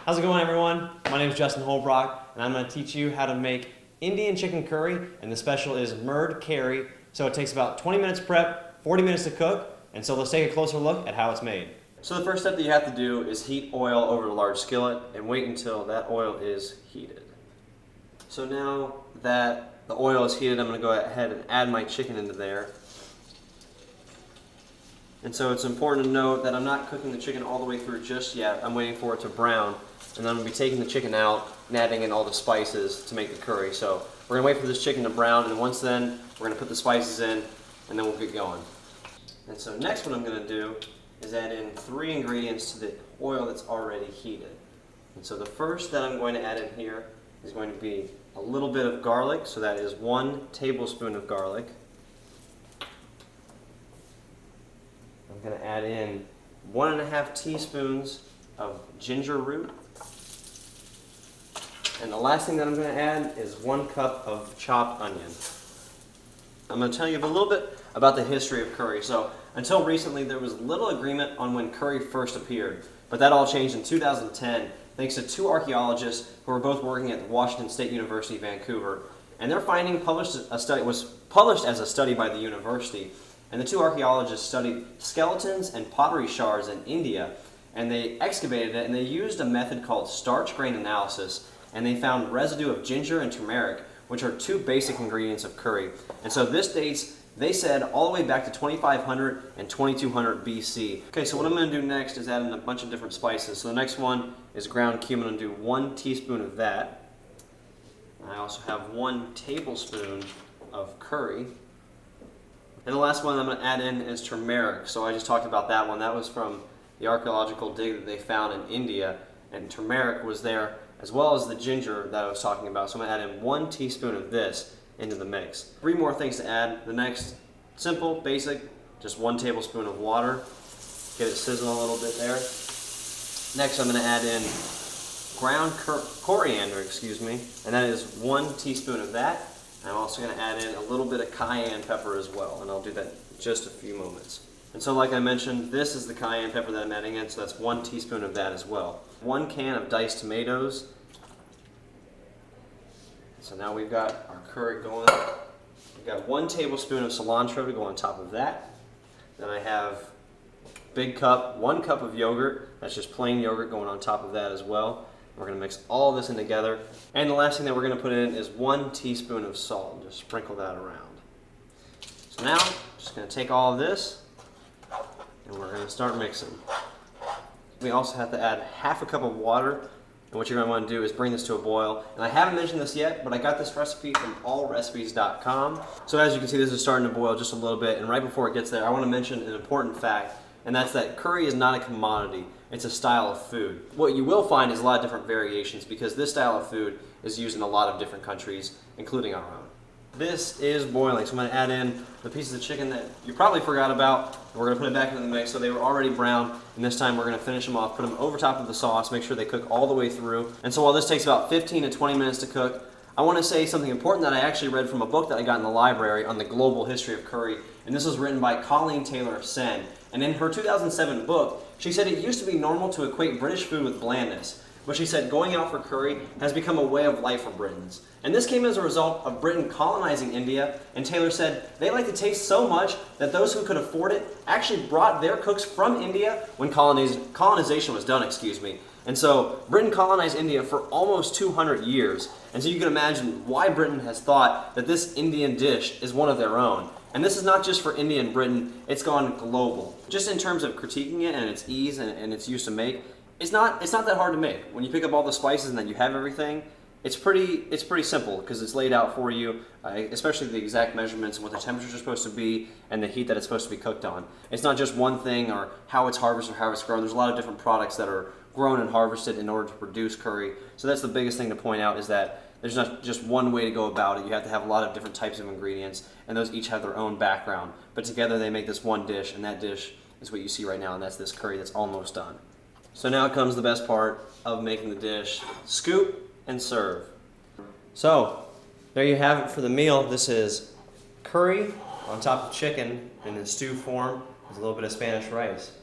How's it going, everyone? My name is Justin Holbrook, and I'm going to teach you how to make Indian chicken curry, and the special is Murd Carry. So it takes about 20 minutes prep, 40 minutes to cook, and so let's take a closer look at how it's made. So the first step that you have to do is heat oil over a large skillet and wait until that oil is heated. So now that the oil is heated, I'm going to go ahead and add my chicken into there. And so it's important to note that I'm not cooking the chicken all the way through just yet. I'm waiting for it to brown, and then I'm going to be taking the chicken out and adding in all the spices to make the curry. So we're going to wait for this chicken to brown, and once then, we're going to put the spices in, and then we'll get going. And so next what I'm going to do is add in 3 ingredients to the oil that's already heated. And so the first that I'm going to add in here is going to be a little bit of garlic, so that is 1 tablespoon of garlic. I'm going to add in 1.5 teaspoons of ginger root. And the last thing that I'm going to add is 1 cup of chopped onion. I'm going to tell you a little bit about the history of curry. So until recently, there was little agreement on when curry first appeared, but that all changed in 2010 thanks to 2 archaeologists who were both working at Washington State University, Vancouver. And their finding was published as a study by the university. And the 2 archaeologists studied skeletons and pottery shards in India, and they excavated it, and they used a method called starch grain analysis, and they found residue of ginger and turmeric, which are 2 basic ingredients of curry. And so this dates, they said, all the way back to 2500 and 2200 BC. Okay, so what I'm going to do next is add in a bunch of different spices. So the next one is ground cumin. I'm going to do 1 teaspoon of that. I also have 1 tablespoon of curry. And the last one I'm going to add in is turmeric. So I just talked about that one. That was from the archaeological dig that they found in India, and turmeric was there, as well as the ginger that I was talking about. So I'm going to add in 1 teaspoon of this into the mix. 3 more things to add. The next, simple, basic, just 1 tablespoon of water. Get it sizzling a little bit there. Next I'm going to add in ground coriander, and that is 1 teaspoon of that. I'm also going to add in a little bit of cayenne pepper as well, and I'll do that in just a few moments. And so like I mentioned, this is the cayenne pepper that I'm adding in, so that's 1 teaspoon of that as well. 1 can of diced tomatoes. So now we've got our curry going. We've got 1 tablespoon of cilantro to go on top of that. Then I have big cup, 1 cup of yogurt. That's just plain yogurt going on top of that as well. We're going to mix all this in together. And the last thing that we're going to put in is 1 teaspoon of salt. Just sprinkle that around. So now, I'm just going to take all of this, and we're going to start mixing. We also have to add half a cup of water. And what you're going to want to do is bring this to a boil. And I haven't mentioned this yet, but I got this recipe from allrecipes.com. So as you can see, this is starting to boil just a little bit. And right before it gets there, I want to mention an important fact, and that's that curry is not a commodity. It's a style of food. What you will find is a lot of different variations, because this style of food is used in a lot of different countries, including our own. This is boiling, so I'm going to add in the pieces of chicken that you probably forgot about, and we're going to put it back into the mix. So they were already brown, and this time we're going to finish them off, put them over top of the sauce, make sure they cook all the way through. And so while this takes about 15 to 20 minutes to cook, I want to say something important that I actually read from a book that I got in the library on the global history of curry, and this was written by Colleen Taylor Senn. And in her 2007 book, she said it used to be normal to equate British food with blandness, but she said going out for curry has become a way of life for Britons. And this came as a result of Britain colonizing India, and Taylor said they liked the taste so much that those who could afford it actually brought their cooks from India when colonization was done, And so Britain colonized India for almost 200 years. And so you can imagine why Britain has thought that this Indian dish is one of their own. And this is not just for India and Britain, it's gone global. Just in terms of critiquing it and its ease and its use to make, it's not that hard to make. When you pick up all the spices and then you have everything, it's pretty simple, because it's laid out for you, especially the exact measurements and what the temperatures are supposed to be and the heat that it's supposed to be cooked on. It's not just one thing or how it's harvested or how it's grown. There's a lot of different products that are grown and harvested in order to produce curry. So that's the biggest thing to point out, is that there's not just one way to go about it. You have to have a lot of different types of ingredients, and those each have their own background. But together they make this one dish, and that dish is what you see right now, and that's this curry that's almost done. So now comes the best part of making the dish. Scoop and serve. So there you have it for the meal. This is curry on top of chicken in a stew form with a little bit of Spanish rice.